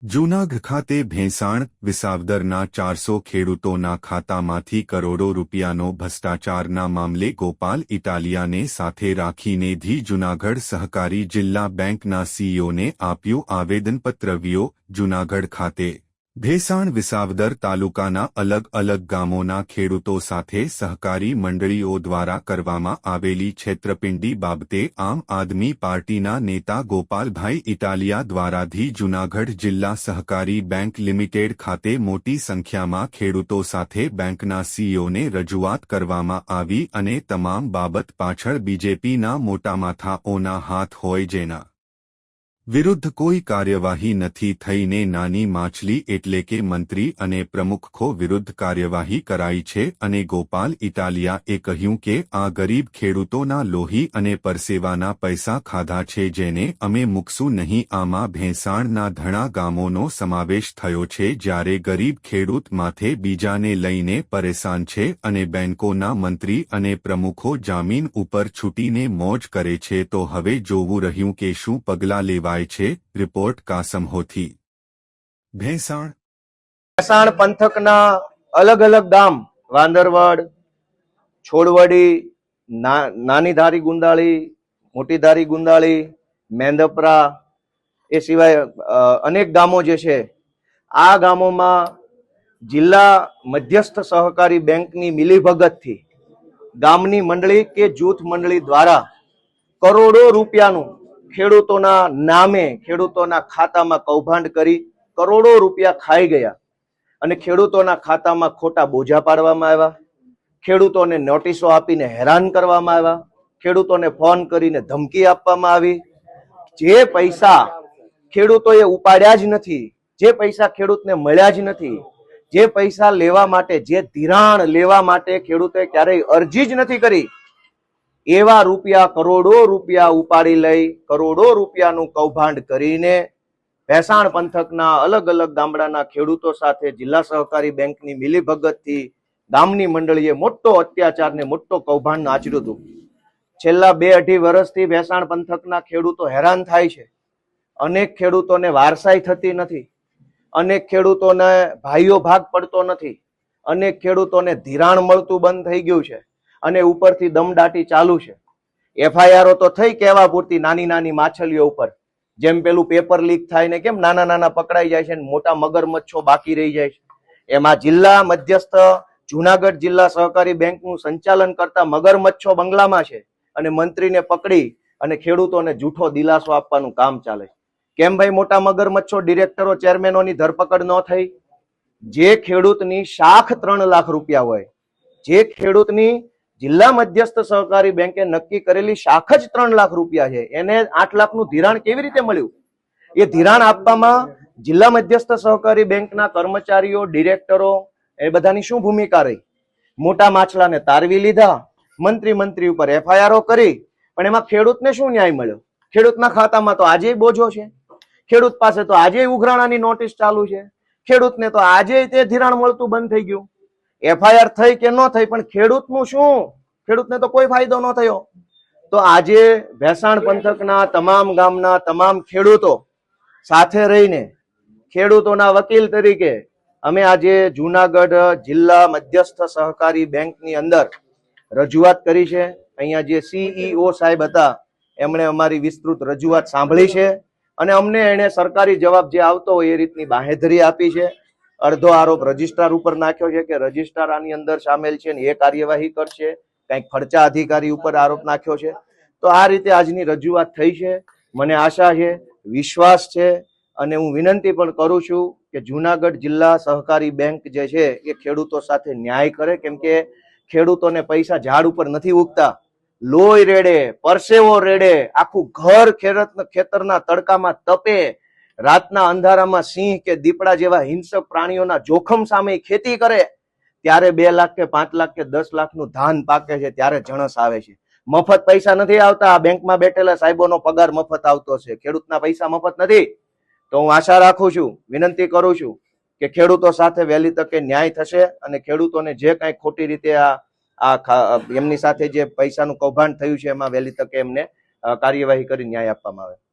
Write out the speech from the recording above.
જૂનાગઢ ખાતે ભેંસાણ વિસાવદરના 400 ખેડૂતોના ખાતામાંથી કરોડો રૂપિયાનો ભ્રષ્ટાચારના મામલે ગોપાલ ઇટાલિયાને સાથે રાખીને ધી જૂનાગઢ સહકારી જિલ્લા બેંકના સીઈઓને આપ્યું આવેદનપત્ર વીઓ જૂનાગઢ ખાતે ભેંસાણ વિસાવદર તાલુકાના અલગ અલગ ગામોના ખેડૂતો સાથે સહકારી મંડળીઓ દ્વારા કરવામાં આવેલી છેતરપિંડી બાબતે આમ આદમી પાર્ટીના નેતા ગોપાલભાઈ ઇટાલિયા દ્વારા ધી જૂનાગઢ જિલ્લા સહકારી બેંક લિમિટેડ ખાતે મોટી સંખ્યામાં ખેડૂતો સાથે બેંકના સીઈઓને રજૂઆત કરવામાં આવી અને તમામ બાબત પાછળ બીજેપીના મોટા માથાઓના હાથ હોય જેના વિરુદ્ધ કોઈ કાર્યવાહી નથી થઈને નાની માછલી એટલે કે મંત્રી અને પ્રમુખો વિરુદ્ધ કાર્યવાહી કરાઈ છે અને ગોપાલ ઇટાલિયાએ કહ્યું કે આ ગરીબ ખેડૂતોના લોહી અને પરસેવાના પૈસા ખાધા છે જેને અમે મૂકશું નહીં આમાં ભેંસાણના ઘણા ગામોનો સમાવેશ થયો છે જ્યારે ગરીબ ખેડૂત માથે બીજાને લઈને પરેશાન છે અને બેંકોના મંત્રી અને પ્રમુખો જામીન ઉપર છૂટીને મોજ કરે છે તો હવે જોવું રહ્યું કે શું પગલાં લેવાય છે। રિપોર્ટ કાસમ હોથી ભેંસાણ પંથકના અલગ અલગ ગામ વાંદરવડ, છોડવડી, નાની ધારી ગુંદાળી, મોટી ધારી ગુંદાળી, મેંદપરા એ સિવાય અનેક ગામો જે છે આ ગામોમાં જિલ્લા મધ્યસ્થ સહકારી બેંકની મિલીભગતથી ગામની મંડળી કે જૂથ મંડળી દ્વારા કરોડો રૂપિયાનું ખેડૂતોના નામે ખેડૂતોના ખાતામાં કૌભાંડ કરી કરોડો રૂપિયા ખાઈ ગયા અને ખેડૂતોના ખાતામાં ખોટા બોજા પાડવામાં આવ્યા, ખેડૂતોને નોટિસો આપીને હેરાન કરવામાં આવ્યા, ખેડૂતોને ફોન કરીને ધમકી આપવામાં આવી। જે પૈસા ખેડૂતોએ ઉપાડ્યા જ નથી, જે પૈસા ખેડૂતને મળ્યા જ નથી, જે પૈસા લેવા માટે, જે ધિરાણ લેવા માટે ખેડૂતોએ ક્યારેય અરજી જ નથી કરી એવા રૂપિયા કરોડો રૂપિયા ઉપાડી લઈ કરોડો રૂપિયાનું કૌભાંડ કરીને ભેંસાણ પંથકના અલગ અલગ ગામડાના ખેડૂતો સાથે જિલ્લા સહકારી બેંકની મિલીભગતથી ગામની મંડળીએ મોટો અત્યાચાર ને મોટો કૌભાંડ આચર્યું હતું। છેલ્લા 2-2.5 વર્ષથી ભેંસાણ પંથકના ખેડૂતો હેરાન થાય છે। અનેક ખેડૂતોને વારસાઈ થતી નથી, અનેક ખેડૂતોને ભાઈઓ ભાગ પડતો નથી, અનેક ખેડૂતોને ધિરાણ મળતું બંધ થઈ ગયું છે અને ઉપરથી દમદાટી ચાલુ છે। એફઆઈઆરો તો થઈ કેવા પૂરતી નાની નાની માછલીઓ ઉપર, જેમ પેલું પેપર લીક થાય ને કેમ નાના નાના પકડાઈ જાય છે ને મોટા મગરમચ્છો બાકી રહી જાય છે, એમાં જિલ્લા મધ્યસ્થ જૂનાગઢ જિલ્લા સહકારી બેંકનું સંચાલન કરતા મગરમચ્છો બંગલામાં છે અને મંત્રીને પકડી અને ખેડૂતોને જૂઠો દિલાસો આપવાનું કામ ચાલે છે। કેમ ભાઈ મોટા મગરમચ્છો ડિરેક્ટરો ચેરમેનોની ધરપકડ ન થઈ? જે ખેડૂતની શાખ 3 લાખ રૂપિયા હોય, જે ખેડૂતની જિલ્લા મધ્યસ્થ સહકારી બેંકે નક્કી કરેલી શાખ જ 3 લાખ રૂપિયા છે, એને 8 લાખનું ધિરાણ કેવી રીતે મળ્યું? એ ધિરાણ આપવામાં જિલ્લા મધ્યસ્થ સહકારી બેંકના કર્મચારીઓ, ડિરેક્ટરો એ બધાની શું ભૂમિકા રહી? મોટા માછલાને તારવી લીધા, મંત્રી ઉપર એફઆઈઆરો કરી, પણ એમાં ખેડૂતને શું ન્યાય મળ્યો? ખેડૂતના ખાતામાં તો આજે બોજો છે, ખેડૂત પાસે તો આજે ઉઘરાણાની નોટિસ ચાલુ છે, ખેડૂતને તો આજે તે ધિરાણ મળતું બંધ થઈ ગયું। એફઆઈઆર થઈ કે ન થઈ પણ ખેડૂતનું શું? ખેડૂતને તો કોઈ ફાયદો ન થયો। તો આજે ભેંસાણ પંથકના તમામ ગામના તમામ ખેડૂતો સાથે રહીને ખેડૂતોના વકીલ તરીકે અમે આજે જૂનાગઢ જિલ્લા મધ્યસ્થ સહકારી બેંકની અંદર રજૂઆત કરી છે। અહીંયા જે સીઈઓ સાહેબ હતા એમણે અમારી વિસ્તૃત રજૂઆત સાંભળી છે અને અમને એને સરકારી જવાબ જે આવતો હોય એ રીતની બાંહેધરી આપી છે। અડધો આરોપ રજિસ્ટ્રાર ઉપર નાખ્યો છે કે રજિસ્ટ્રાર આની અંદર સામેલ છે ને એ કાર્યવાહી કરશે, કંઈક ખર્ચા અધિકારી ઉપર આરોપ નાખ્યો છે। તો આ રીતે આજની રજૂઆત થઈ છે। મને આશા છે, વિશ્વાસ છે અને હું વિનંતી પણ કરું છું કે જૂનાગઢ જિલ્લા સહકારી બેંક જે છે એ ખેડૂતો સાથે ન્યાય કરે, કેમ કે ખેડૂતોને પૈસા ઝાડ ઉપર નથી ઉગતા, લોહી રેડે, પરસેવો રેડે, આખું ઘર ખેતરના તડકામાં તપે, રાતના અંધારામાં સિંહ કે દીપડા જેવા હિંસક પ્રાણીઓના જોખમ સામે ખેતી કરે ત્યારે 2 લાખ કે 5 લાખ કે 10 લાખનું ધાન પાકે છે ત્યારે જણસ આવે છે। મફત પૈસા નથી આવતા। બેંકમાં બેઠેલા સાહેબોનો પગાર મફત આવતો છે, ખેડૂતના પૈસા મફત નથી। તો હું આશા રાખું છું, વિનંતી કરું છું કે ખેડૂતો સાથે વહેલી તકે ન્યાય થશે અને ખેડૂતોને જે કાંઈ ખોટી રીતે એમની સાથે જે પૈસાનું કૌભાંડ થયું છે એમાં વહેલી તકે એમને કાર્યવાહી કરી ન્યાય આપવામાં આવે।